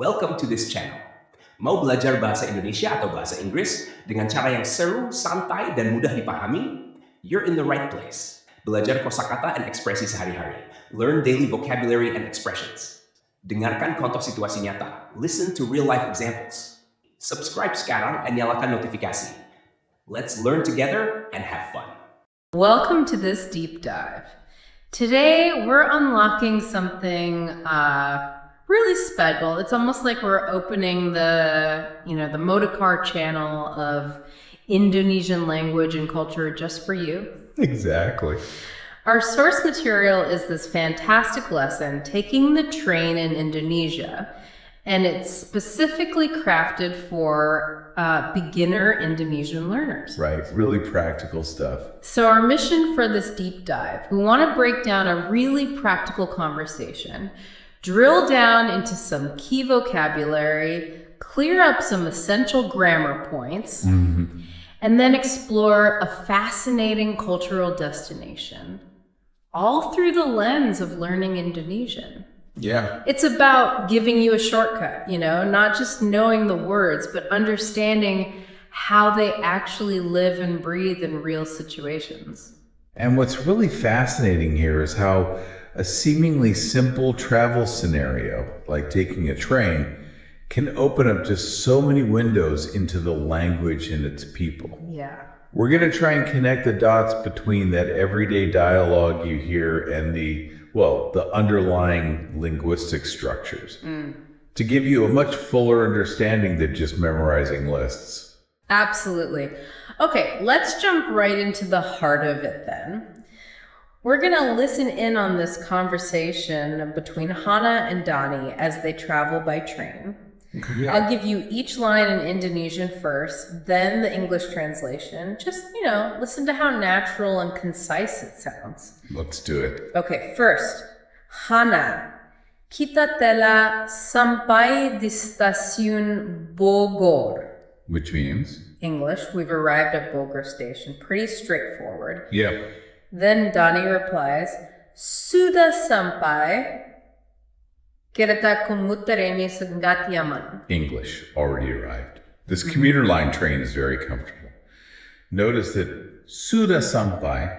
Welcome to this channel. Mau belajar bahasa Indonesia atau bahasa Inggris dengan cara yang seru, santai, dan mudah dipahami? You're in the right place. Belajar kosakata dan ekspresi sehari-hari. Learn daily vocabulary and expressions. Dengarkan contoh situasi nyata. Listen to real-life examples. Subscribe sekarang dan nyalakan notifikasi. Let's learn together and have fun. Welcome to this deep dive. Today, we're unlocking something really special. It's almost like we're opening the Motorcar channel of Indonesian language and culture just for you. Exactly. Our source material is this fantastic lesson, Taking the Train in Indonesia, and it's specifically crafted for beginner Indonesian learners. Right, really practical stuff. So our mission for this deep dive, we want to break down a really practical conversation, drill down into some key vocabulary, clear up some essential grammar points, and then explore a fascinating cultural destination, all through the lens of learning Indonesian. Yeah. It's about giving you a shortcut, not just knowing the words, but understanding how they actually live and breathe in real situations. And what's really fascinating here is how a seemingly simple travel scenario, like taking a train, can open up just so many windows into the language and its people. Yeah. We're going to try and connect the dots between that everyday dialogue you hear and the underlying linguistic structures to give you a much fuller understanding than just memorizing lists. Absolutely. Okay, let's jump right into the heart of it then. We're going to listen in on this conversation between Hana and Dani as they travel by train. Yeah. I'll give you each line in Indonesian first, then the English translation. Just, listen to how natural and concise it sounds. Let's do it. Okay, first, Hana, kita telah sampai di stasiun Bogor. Which means? English, we've arrived at Bogor Station. Pretty straightforward. Yeah. Then Dani replies, sudah sampai. Kereta komuter ini sangat nyaman. English, already arrived. This commuter line train is very comfortable. Notice that sudah sampai,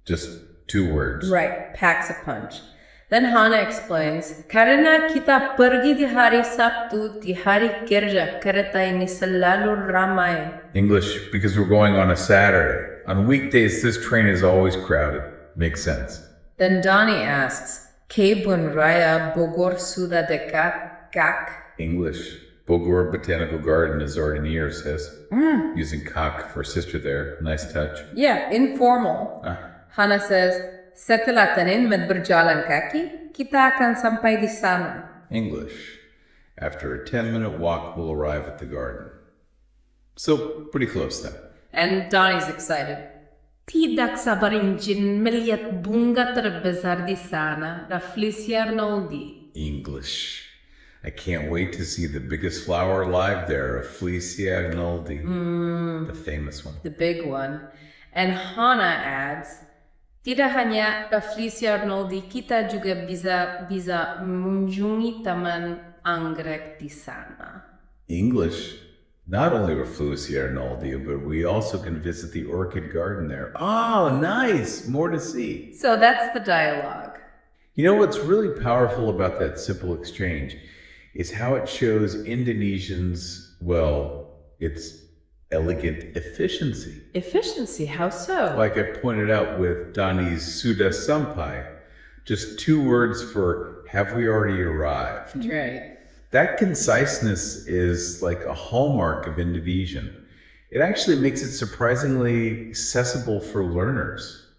just 2 words. Right, packs a punch. Then Hana explains, karena kita pergi di hari Sabtu, di hari kerja, kereta ini selalu ramai. English, because we're going on a Saturday. On weekdays, this train is always crowded. Makes sense. Then Dani asks, Kebun Raya Bogor sudah dekat, kak? English, Bogor Botanical Garden is already near, sis. Using kak for sister there. Nice touch. Yeah, informal. Hana says, setelah tanin berjalan kaki, kita akan sampai di sana. English, after a 10-minute walk, we'll arrive at the garden. So, pretty close then. And Donnie's excited. Tidak sabar Jin melihat bunga terbesar di sana, Rafflesia Arnoldi. English. I can't wait to see the biggest flower alive there, Rafflesia Arnoldi. The famous one. The big one. And Hana adds, tidak hanya Rafflesia Arnoldi, kita juga bisa mengunjungi taman anggrek di sana. English. Not only Rafflesia Arnoldi, but we also can visit the orchid garden there. Oh, nice! More to see. So that's the dialogue. You know what's really powerful about that simple exchange is how it shows Indonesians, its elegant efficiency. Efficiency, how so? Like I pointed out with Dani's sudah sampai, just 2 words for have we already arrived. Right. That conciseness is like a hallmark of Indonesian. It actually makes it surprisingly accessible for learners,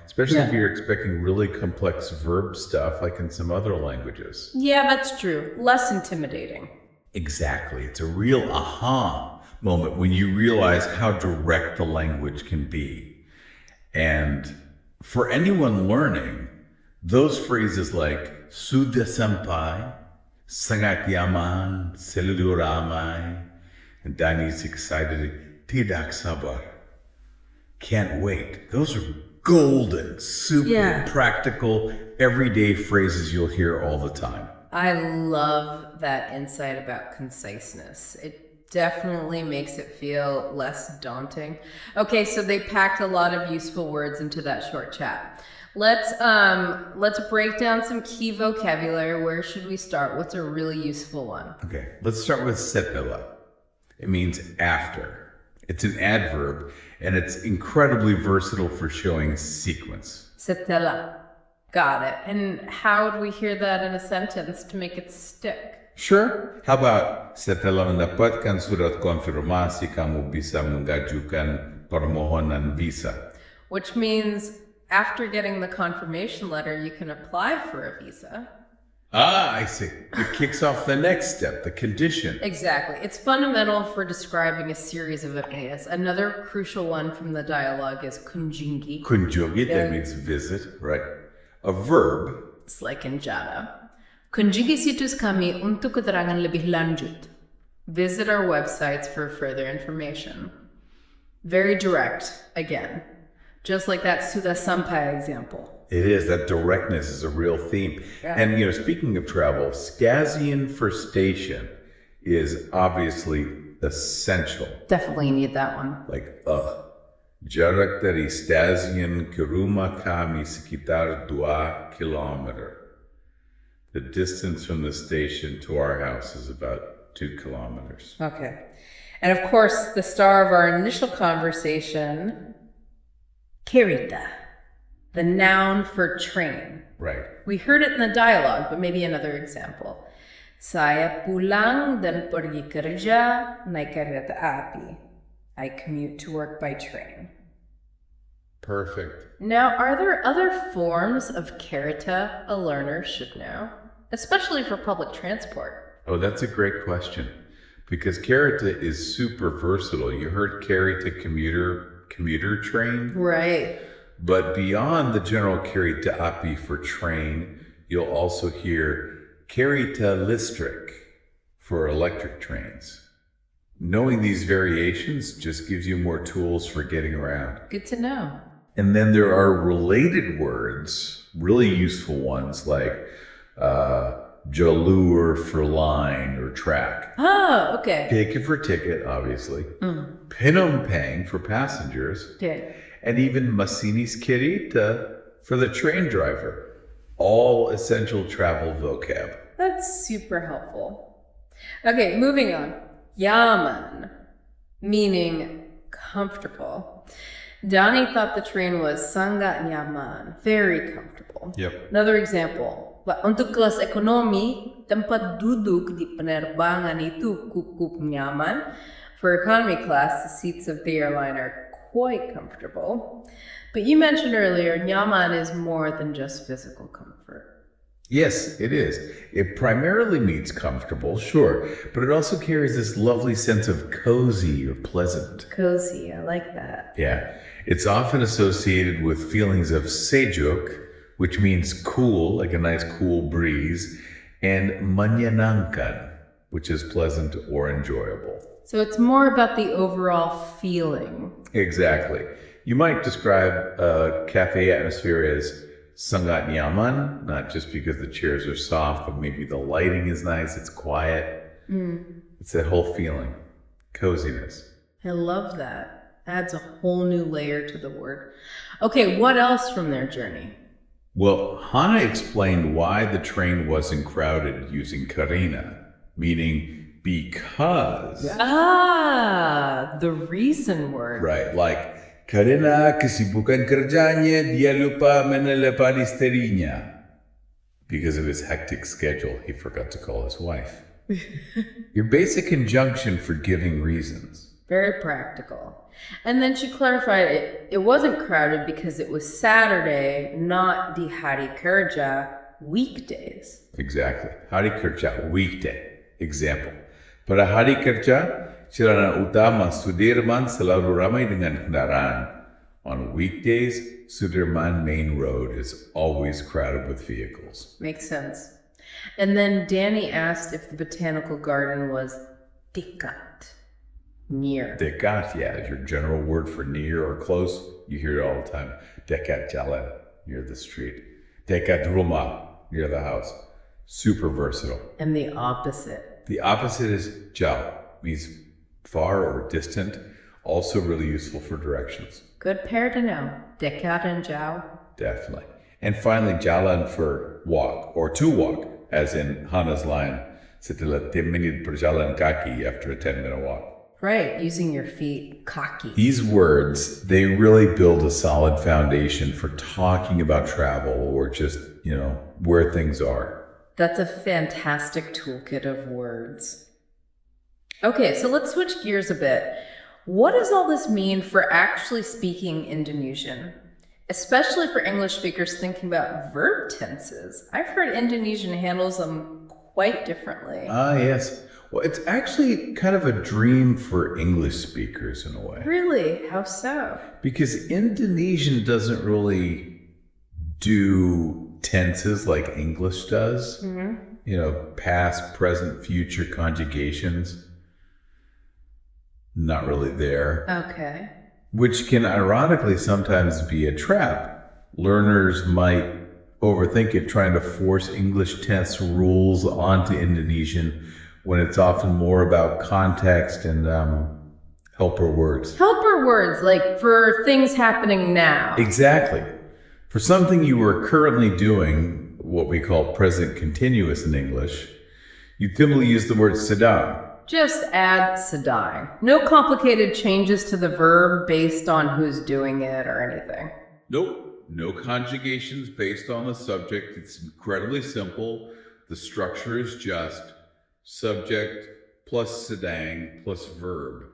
especially if you're expecting really complex verb stuff like in some other languages. Yeah, that's true. Less intimidating. Exactly. It's a real aha moment when you realize how direct the language can be. And for anyone learning, those phrases like sudah sampai, sangat nyaman, selalu ramai, and Dani's excited, tidak sabar, can't wait. Those are golden, super practical, everyday phrases you'll hear all the time. I love that insight about conciseness. It definitely makes it feel less daunting. Okay, so they packed a lot of useful words into that short chat. Let's break down some key vocabulary. Where should we start? What's a really useful one? Okay, let's start with setelah. It means after. It's an adverb, and it's incredibly versatile for showing sequence. Setelah. Got it. And how would we hear that in a sentence to make it stick? Sure. How about setelah mendapatkan surat konfirmasi kamu bisa mengajukan permohonan visa? Which means after getting the confirmation letter, you can apply for a visa. Ah, I see. It kicks off the next step, the condition. Exactly. It's fundamental for describing a series of ideas. Another crucial one from the dialogue is kunjungi. Kunjungi, that means visit, right? A verb. It's like in Jada. Kunjungi situs kami untuk keterangan lebih lanjut. Visit our websites for further information. Very direct, again. Just like that sudah sampai example. It is. That directness is a real theme. Yeah. And, speaking of travel, Skazian for station is obviously essential. Definitely need that one. Like, jarak dari stasiun ke rumah kami sekitar 2 kilometer. The distance from the station to our house is about 2 kilometers. Okay. And of course, the star of our initial conversation, kereta, the noun for train. Right. We heard it in the dialogue, but maybe another example. Saya pulang dan pergi kerja naik kereta api. I commute to work by train. Perfect. Now, are there other forms of kereta a learner should know, especially for public transport? Oh, that's a great question, because kereta is super versatile. You heard kereta commuter train? Right. But beyond the general kereta api for train, you'll also hear kereta listrik for electric trains. Knowing these variations just gives you more tools for getting around. Good to know. And then there are related words, really useful ones like jalur for line or track. Oh, okay. Ticket for ticket, obviously. Penumpang for passengers. Okay. And even masinis kereta for the train driver. All essential travel vocab. That's super helpful. Okay, moving on. Yaman, meaning comfortable. Donnie thought the train was sangat nyaman, very comfortable. Yep. Another example. Untuk kelas ekonomi, tempat duduk di penerbangan itu cukup nyaman. For economy class, the seats of the airline are quite comfortable. But you mentioned earlier, nyaman is more than just physical comfort. Yes, it is. It primarily means comfortable, sure, but it also carries this lovely sense of cozy or pleasant. Cozy, I like that. Yeah. It's often associated with feelings of sejuk, which means cool, like a nice cool breeze, and menyenangkan, which is pleasant or enjoyable. So it's more about the overall feeling. Exactly. You might describe a cafe atmosphere as sangat nyaman, not just because the chairs are soft, but maybe the lighting is nice, it's quiet. It's that whole feeling, coziness. I love that. Adds a whole new layer to the word. Okay, what else from their journey? Well, Hannah explained why the train wasn't crowded using karena, meaning because. Ah, the reason word. Right, like, karena kesibukan kerjanya, dia lupa menelepon istrinya. Because of his hectic schedule, he forgot to call his wife. Your basic conjunction for giving reasons. Very practical. And then she clarified it wasn't crowded because it was Saturday, not di hari kerja, weekdays. Exactly. Hari kerja, weekday. Example. Pada hari kerja, jalan utama Sudirman selalu ramai dengan kendaraan. On weekdays, Sudirman Main Road is always crowded with vehicles. Makes sense. And then Danny asked if the botanical garden was dekat, near. Dekat, yeah, your general word for near or close. You hear it all the time. Dekat jalan, near the street. Dekat rumah, near the house. Super versatile. And the opposite. The opposite is jauh, means far or distant, also really useful for directions. Good pair to know. Dekat and jauh. Definitely. And finally, jalan for walk or to walk, as in Hannah's line, setelah 10 menit berjalan kaki after a 10-minute walk. Right, using your feet. Kaki. These words, they really build a solid foundation for talking about travel or just, where things are. That's a fantastic toolkit of words. Okay, so let's switch gears a bit. What does all this mean for actually speaking Indonesian? Especially for English speakers thinking about verb tenses. I've heard Indonesian handles them quite differently. Yes. Well, it's actually kind of a dream for English speakers in a way. Really? How so? Because Indonesian doesn't really do tenses like English does. Past, present, future conjugations. Not really there. Okay. Which can ironically sometimes be a trap. Learners might overthink it, trying to force English tense rules onto Indonesian when it's often more about context and helper words. Helper words, like for things happening now. Exactly. For something you are currently doing, what we call present continuous in English, you typically use the word sedang. Just add sedang. No complicated changes to the verb based on who's doing it or anything. Nope. No conjugations based on the subject. It's incredibly simple. The structure is just subject plus sedang plus verb.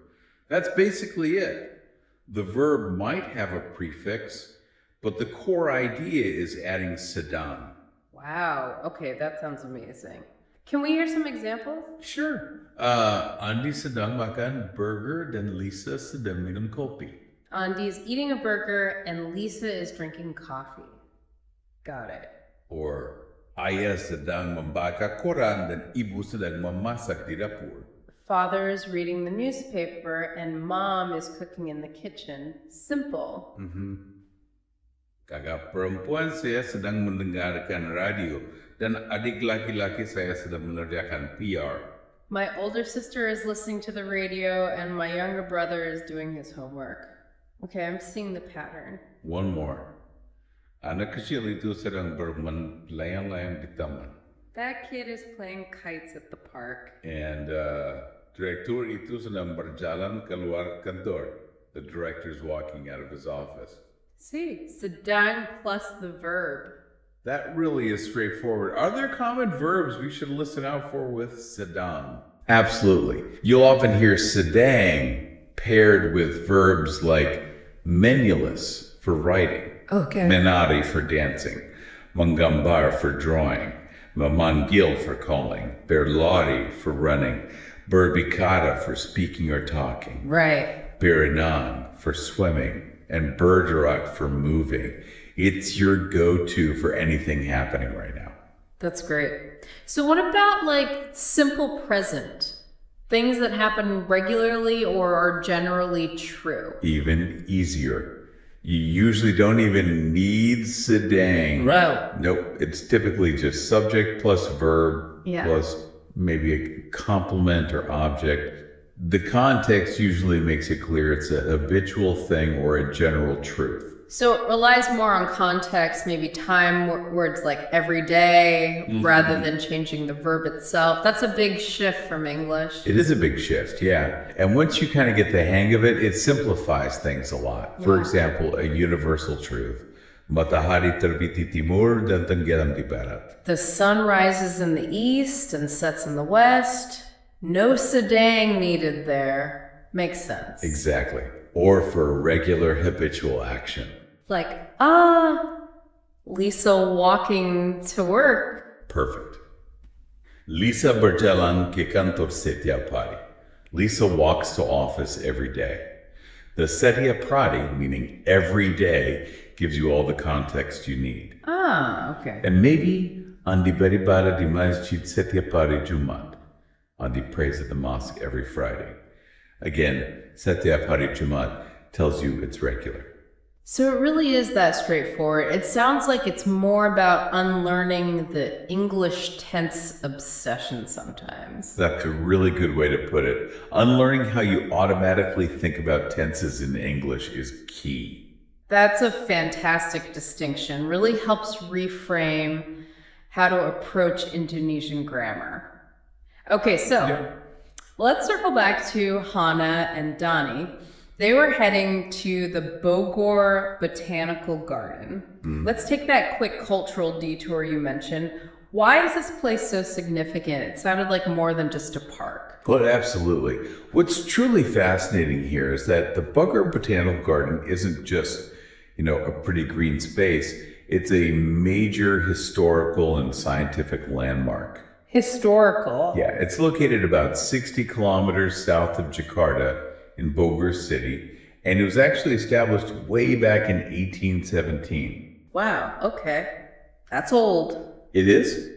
That's basically it. The verb might have a prefix, but the core idea is adding sedang. Wow. Okay, that sounds amazing. Can we hear some examples? Sure. Andi sedang makan burger dan Lisa sedang minum kopi. Andi's eating a burger and Lisa is drinking coffee. Got it. Or ayah sedang membaca koran dan ibu sedang memasak di dapur. Father is reading the newspaper and mom is cooking in the kitchen. Simple. Kakak perempuan saya sedang mendengarkan radio dan adik laki-laki saya sedang mengerjakan PR. My older sister is listening to the radio and my younger brother is doing his homework. Okay, I'm seeing the pattern. One more. Anak kecil itu sedang bermain layang-layang di taman. That kid is playing kites at the park. And direktur itu sedang berjalan keluar kantor. The director's walking out of his office. See, sedang plus the verb. That really is straightforward. Are there common verbs we should listen out for with sedang? Absolutely. You'll often hear sedang paired with verbs like menulus for writing, menari for dancing, menggambar for drawing, memanggil for calling, berlari for running, berbicara for speaking or talking, Right. berenang for swimming, and bergerak for moving. It's your go-to for anything happening right now. That's great. So what about like simple present? Things that happen regularly or are generally true? Even easier. You usually don't even need sedang. Right. Nope. It's typically just subject plus verb plus maybe a complement or object. The context usually makes it clear it's a habitual thing or a general truth. So it relies more on context, maybe time words like every day, rather than changing the verb itself. That's a big shift from English. It is a big shift, yeah. And once you kind of get the hang of it, it simplifies things a lot. For example, a universal truth. Matahari terbit di timur dan tenggelam di barat. The sun rises in the east and sets in the west. No sedang needed there. Makes sense. Exactly. Or for regular habitual action. Like, Lisa walking to work. Perfect. Lisa berjalan ke kantor setiap hari. Lisa walks to office every day. The setiap hari, meaning every day, gives you all the context you need. Okay. And maybe Andi beribadah di masjid setiap hari Jumat. Andi prays at the mosque every Friday. Again, setiap hari Jumat tells you it's regular. So it really is that straightforward. It sounds like it's more about unlearning the English tense obsession sometimes. That's a really good way to put it. Unlearning how you automatically think about tenses in English is key. That's a fantastic distinction. Really helps reframe how to approach Indonesian grammar. Okay, so let's circle back to Hannah and Donnie. They were heading to the Bogor Botanical Garden. Let's take that quick cultural detour you mentioned. Why is this place so significant? It sounded like more than just a park. Well, absolutely. What's truly fascinating here is that the Bogor Botanical Garden isn't just, a pretty green space. It's a major historical and scientific landmark. Historical? Yeah, it's located about 60 kilometers south of Jakarta in Bogor City, and it was actually established way back in 1817. Wow, okay. That's old. It is,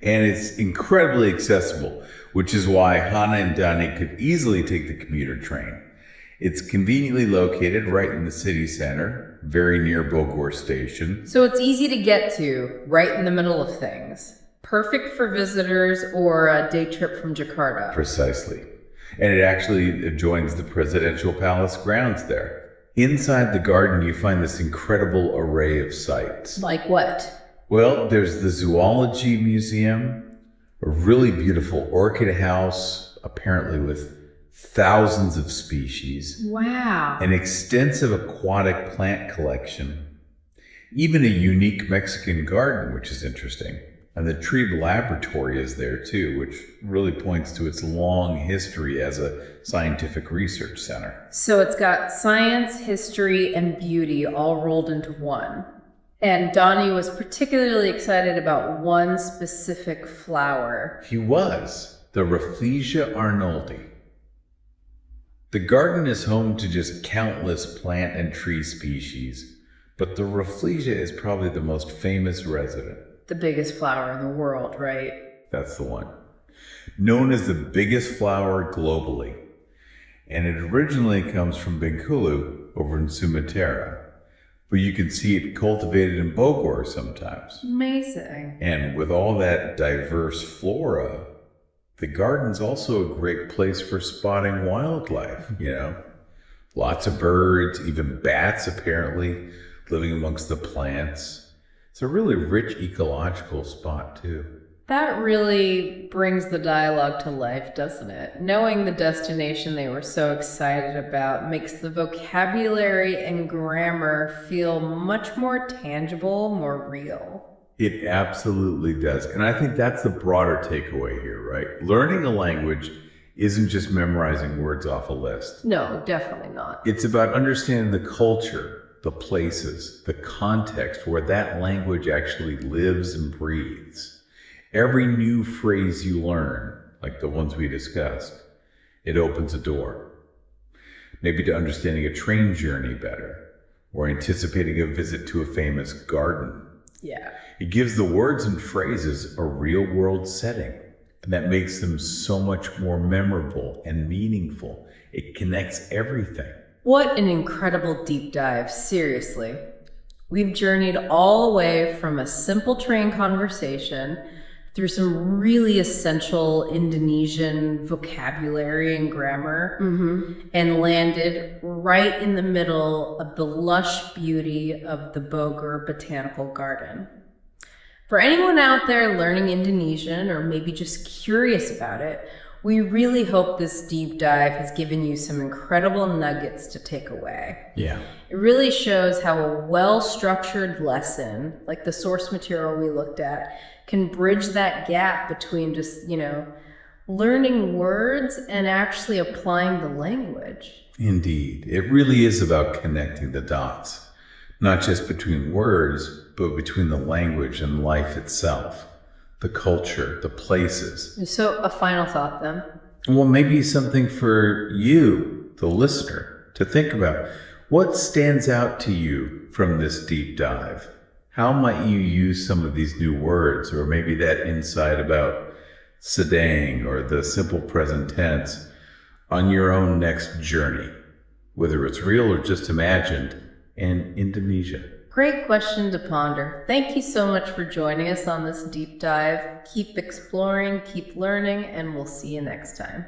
and it's incredibly accessible, which is why Hannah and Danny could easily take the commuter train. It's conveniently located right in the city center, very near Bogor Station. So it's easy to get to, right in the middle of things. Perfect for visitors or a day trip from Jakarta. Precisely. And it actually adjoins the presidential palace grounds there. Inside the garden, you find this incredible array of sights. Like what? Well, there's the zoology museum, a really beautiful orchid house, apparently with thousands of species. Wow. An extensive aquatic plant collection, even a unique Mexican garden, which is interesting. And the tree laboratory is there too, which really points to its long history as a scientific research center. So it's got science, history, and beauty all rolled into one. And Donnie was particularly excited about one specific flower. He was, the Rafflesia arnoldi. The garden is home to just countless plant and tree species, but the Rafflesia is probably the most famous resident. The biggest flower in the world, right? That's the one. Known as the biggest flower globally. And it originally comes from Bengkulu over in Sumatra. But you can see it cultivated in Bogor sometimes. Amazing. And with all that diverse flora, the garden's also a great place for spotting wildlife, Lots of birds, even bats apparently, living amongst the plants. It's a really rich ecological spot, too. That really brings the dialogue to life, doesn't it? Knowing the destination they were so excited about makes the vocabulary and grammar feel much more tangible, more real. It absolutely does. And I think that's the broader takeaway here, right? Learning a language isn't just memorizing words off a list. No, definitely not. It's about understanding the culture, the places, the context where that language actually lives and breathes. Every new phrase you learn, like the ones we discussed, it opens a door. Maybe to understanding a train journey better, or anticipating a visit to a famous garden. Yeah. It gives the words and phrases a real-world setting, and that makes them so much more memorable and meaningful. It connects everything. What an incredible deep dive, seriously. We've journeyed all the way from a simple train conversation through some really essential Indonesian vocabulary and grammar, and landed right in the middle of the lush beauty of the Bogor Botanical Garden. For anyone out there learning Indonesian or maybe just curious about it, we really hope this deep dive has given you some incredible nuggets to take away. Yeah. It really shows how a well-structured lesson, like the source material we looked at, can bridge that gap between just, learning words and actually applying the language. Indeed. It really is about connecting the dots, not just between words, but between the language and life itself. The culture, the places. So a final thought then. Well, maybe something for you, the listener, to think about. What stands out to you from this deep dive? How might you use some of these new words, or maybe that insight about sedang or the simple present tense on your own next journey, whether it's real or just imagined, and Indonesia? Great question to ponder. Thank you so much for joining us on this deep dive. Keep exploring, keep learning, and we'll see you next time.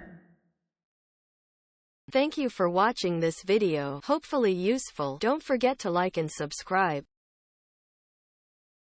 Thank you for watching this video. Hopefully useful. Don't forget to like and subscribe.